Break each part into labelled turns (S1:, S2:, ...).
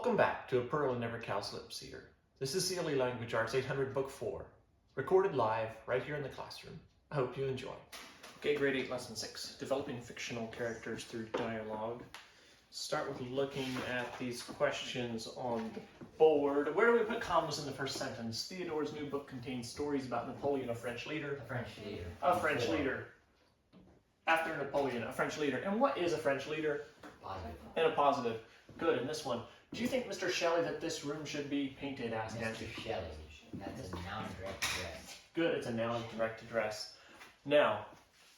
S1: Welcome back to A Pearl in Never Cowslip's Ear. This is CLE Language Arts 800 Book 4, recorded live right here in the classroom. I hope you enjoy. Okay, Grade 8, Lesson 6, Developing Fictional Characters Through Dialogue. Start with looking at these questions on the board. Where do we put commas in the first sentence? Theodore's new book contains stories about Napoleon, a French leader.
S2: A French leader.
S1: A French leader. After Napoleon, a French leader. And what is a French leader?
S2: Positive.
S1: And a positive. Good, in this one. Do you think, Mr. Shelley, that this room should be painted as
S2: Mr. Shelley. That's a noun direct address.
S1: Good, it's a noun direct address. Now,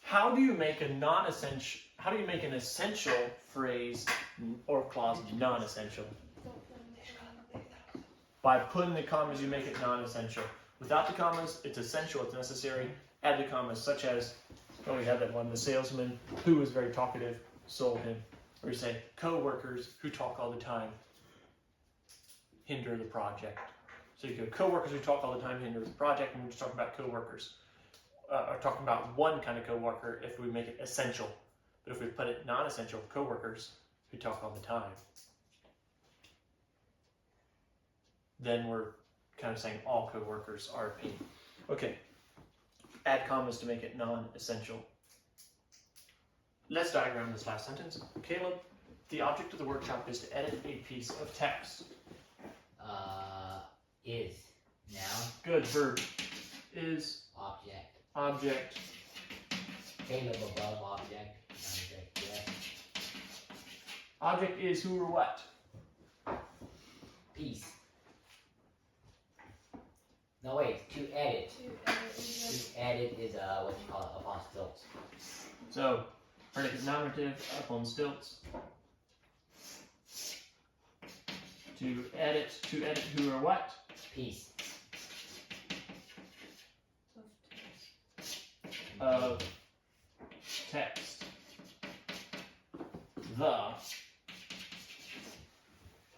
S1: how do you make a non-essential, how do you make an essential phrase or clause non-essential? By putting the commas, you make it non-essential. Without the commas, it's essential, it's necessary. Add the commas, such as, oh, we had that one, the salesman who was very talkative sold him. Or you say, co-workers who talk all the time hinder the project. So you go, co-workers who talk all the time hinder the project, and we're just talking about co-workers. Or talking about one kind of co-worker if we make it essential. But if we put it non-essential, co-workers who talk all the time, then we're kind of saying all co-workers are a P. Okay, add commas to make it non-essential. Let's diagram this last sentence. Caleb, the object of the workshop is to edit a piece of text.
S2: Is. Noun.
S1: Good. Verb. Is.
S2: Object.
S1: Object.
S2: Caleb above object. Object, yes.
S1: Object is who or what?
S2: Piece. No, wait. To edit. To edit is what you call it, upon stilts.
S1: So, predicate nominative, up on stilts. To edit who or what?
S2: Piece.
S1: Of text.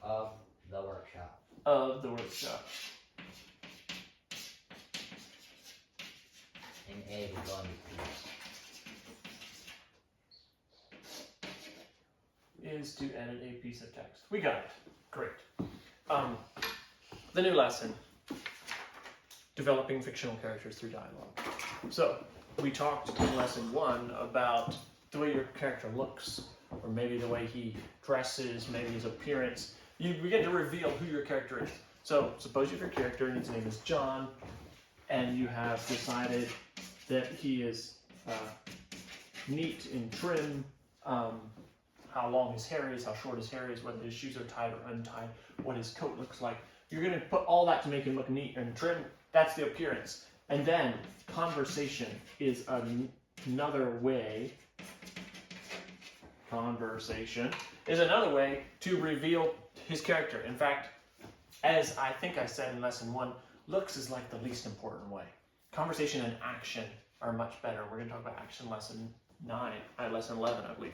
S2: Of the workshop.
S1: Of the workshop.
S2: And A is going to be piece.
S1: Is to edit a piece of text. We got it. Great. The new lesson, developing fictional characters through dialogue. So, we talked in lesson 1 about the way your character looks, or maybe the way he dresses, maybe his appearance. You begin to reveal who your character is. So, suppose you have your character and his name is John, and you have decided that he is neat and trim, how long his hair is, how short his hair is, whether his shoes are tied or untied, what his coat looks like. You're going to put all that to make him look neat and trim. That's the appearance. And then conversation is another way. Conversation is another way to reveal his character. In fact, as I think I said in lesson 1, looks is like the least important way. Conversation and action are much better. We're going to talk about action lesson 11, I believe.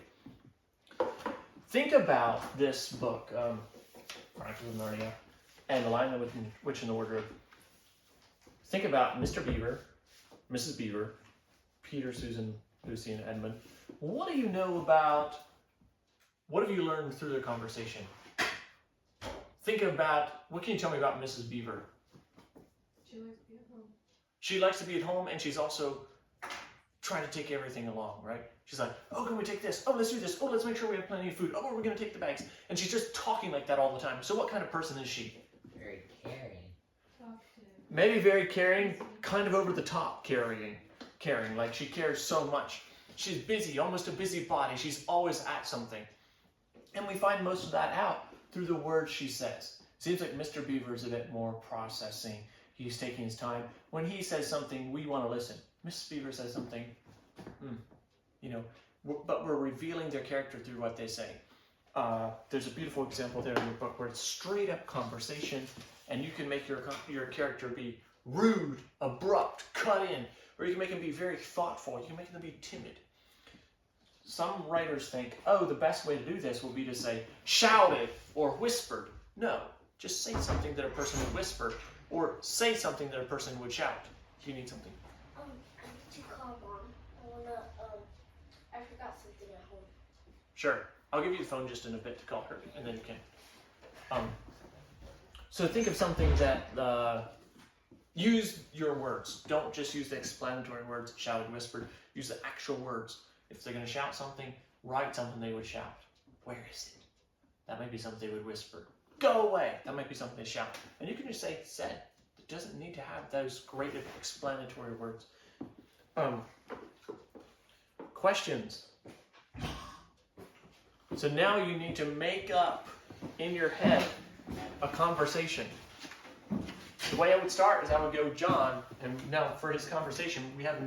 S1: Think about this book, Chronicles of Narnia, and the Lion, the Witch, and the Wardrobe. Think about Mr. Beaver, Mrs. Beaver, Peter, Susan, Lucy, and Edmund. What do you know about, what have you learned through their conversation? Think about, what can you tell me about Mrs. Beaver?
S3: She likes to be at home.
S1: She likes to be at home, and she's also trying to take everything along, right? She's like, oh, can we take this? Oh, let's do this. Oh, let's make sure we have plenty of food. Oh, we're going to take the bags. And she's just talking like that all the time. So what kind of person is she?
S2: Very caring.
S1: Maybe very caring, kind of over the top caring, like she cares so much. She's busy, almost a busybody. She's always at something. And we find most of that out through the words she says. Seems like Mr. Beaver is a bit more processing. He's taking his time. When he says something, we want to listen. Mrs. Beaver says something, but we're revealing their character through what they say. There's a beautiful example there in your book where it's straight up conversation, and you can make your character be rude, abrupt, cut in, or you can make him be very thoughtful. You can make them be timid. Some writers think, oh, the best way to do this will be to say shouted or whispered. No, just say something that a person would whisper, or say something that a person would shout. Do you need something?
S3: I need to call Mom. I forgot something at home.
S1: Sure. I'll give you the phone just in a bit to call her, and then you can. So think of something that use your words. Don't just use the explanatory words, shouted, whispered. Use the actual words. If they're going to shout something, write something they would shout. Where is it? That might be something they would whisper. Go away. That might be something they shout. And you can just say said. It doesn't need to have those great explanatory words. Questions. So now you need to make up in your head a conversation. The way I would start is I would go John, and now for his conversation, we have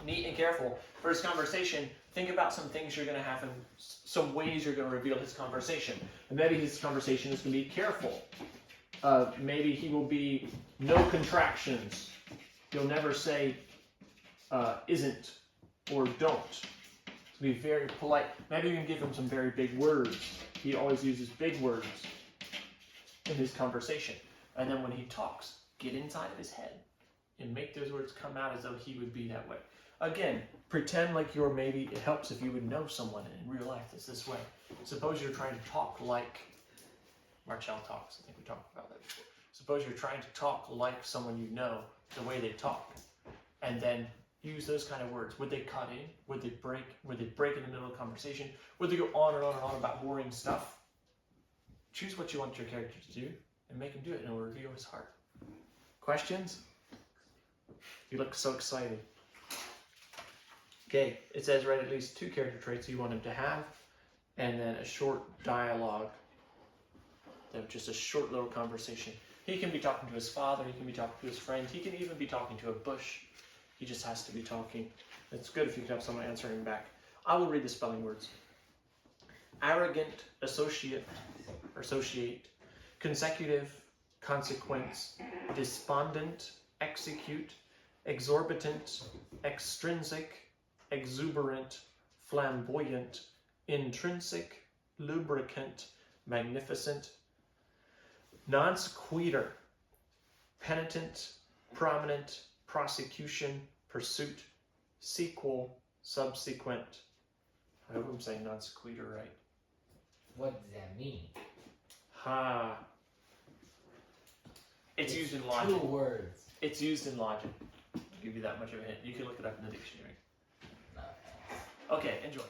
S1: neat and careful. For his conversation, think about some things you're going to have and some ways you're going to reveal his conversation. And maybe his conversation is going to be careful. Maybe he will be no contractions. You'll never say isn't or don't. To be very polite. Maybe you can give him some very big words. He always uses big words in his conversation. And then when he talks, get inside of his head and make those words come out as though he would be that way. Again, pretend like you're maybe, it helps if you would know someone in real life that's this way. Suppose you're trying to talk like Marcel talks. I think we talked about that before. Suppose you're trying to talk like someone you know, the way they talk. And then use those kind of words. Would they cut in? Would they break? Would they break in the middle of a conversation? Would they go on and on and on about boring stuff? Choose what you want your character to do and make him do it, and it will reveal his heart. Questions? You look so excited. Okay, it says write at least 2 character traits you want him to have, and then a short dialogue. Just a short little conversation. He can be talking to his father, he can be talking to his friend, he can even be talking to a bush. He just has to be talking. It's good if you can have someone answering him back. I will read the spelling words. Arrogant, associate, consecutive, consequence, despondent, execute, exorbitant, extrinsic, exuberant, flamboyant, intrinsic, lubricant, magnificent, non sequitur, penitent, prominent, prosecution, pursuit, sequel, subsequent. I hope I'm saying non sequitur right.
S2: What does that mean?
S1: Ha. It's used in logic.
S2: 2 words.
S1: It's used in logic. I'll give you that much of a hint. You can look it up in the dictionary.
S2: Okay.
S1: Okay, enjoy.